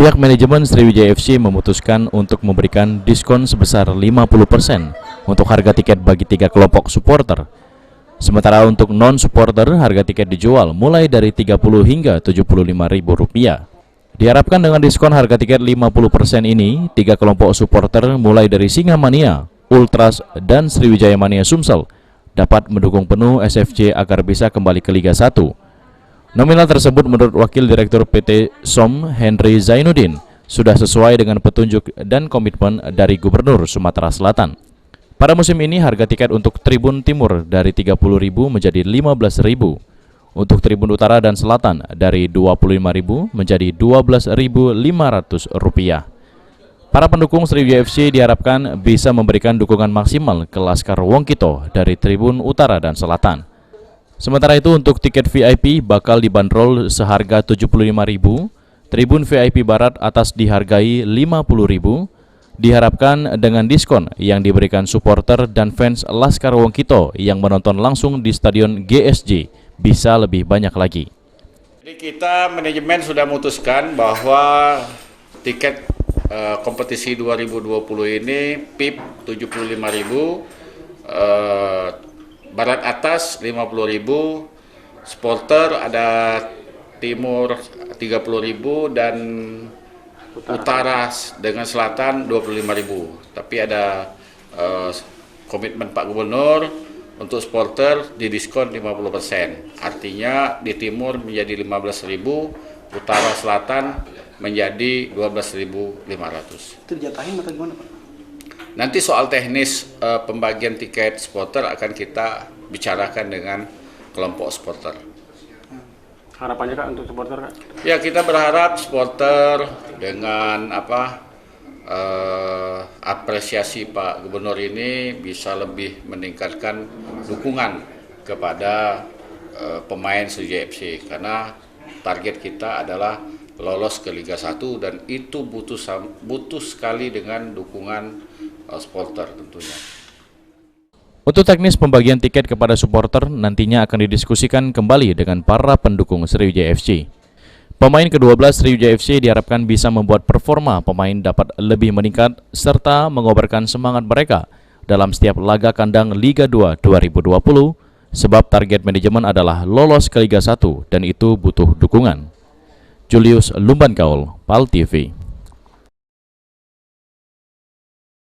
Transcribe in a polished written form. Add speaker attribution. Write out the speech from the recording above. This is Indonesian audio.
Speaker 1: Pihak manajemen Sriwijaya FC memutuskan untuk memberikan diskon sebesar 50% untuk harga tiket bagi 3 kelompok supporter. Sementara untuk non-supporter, harga tiket dijual mulai dari Rp30 hingga Rp75.000. Diharapkan dengan diskon harga tiket 50% ini, 3 kelompok supporter mulai dari Singamania, Ultras, dan Sriwijaya Mania Sumsel dapat mendukung penuh SFC agar bisa kembali ke Liga 1. Nominal tersebut menurut Wakil Direktur PT SOM Henry Zainuddin sudah sesuai dengan petunjuk dan komitmen dari Gubernur Sumatera Selatan. Pada musim ini harga tiket untuk Tribun Timur dari Rp30.000 menjadi Rp15.000, untuk Tribun Utara dan Selatan dari Rp25.000 menjadi Rp12.500. Para pendukung Sriwijaya FC diharapkan bisa memberikan dukungan maksimal ke Laskar Wongkito dari Tribun Utara dan Selatan. Sementara itu untuk tiket VIP bakal dibanderol seharga Rp75.000, Tribun VIP Barat atas dihargai Rp50.000. Diharapkan dengan diskon yang diberikan supporter dan fans Laskar Wongkito yang menonton langsung di Stadion GSJ bisa lebih banyak lagi.
Speaker 2: Jadi kita manajemen sudah memutuskan bahwa tiket kompetisi 2020 ini PIP Rp75.000, Barat atas Rp50.000, supporter ada Timur Rp30.000 dan Utara dengan Selatan Rp25.000. Tapi ada komitmen Pak Gubernur untuk supporter didiskon 50%. Artinya di Timur menjadi Rp15.000, Utara Selatan menjadi Rp12.500.
Speaker 3: Itu dijatahin atau gimana, Pak?
Speaker 2: Nanti soal teknis pembagian tiket supporter akan kita bicarakan dengan kelompok supporter.
Speaker 3: Harapannya Kak untuk supporter Kak?
Speaker 2: Ya, kita berharap supporter dengan apresiasi Pak Gubernur ini bisa lebih meningkatkan dukungan kepada pemain Sriwijaya FC, karena target kita adalah lolos ke Liga 1 dan itu butuh sekali dengan dukungan supporter tentunya.
Speaker 1: Untuk teknis pembagian tiket kepada supporter nantinya akan didiskusikan kembali dengan para pendukung Sriwijaya FC. Pemain ke-12 Sriwijaya FC diharapkan bisa membuat performa pemain dapat lebih meningkat serta mengobarkan semangat mereka dalam setiap laga kandang Liga 2 2020 sebab target manajemen adalah lolos ke Liga 1 dan itu butuh dukungan. Julius Lumbankaul, PAL TV.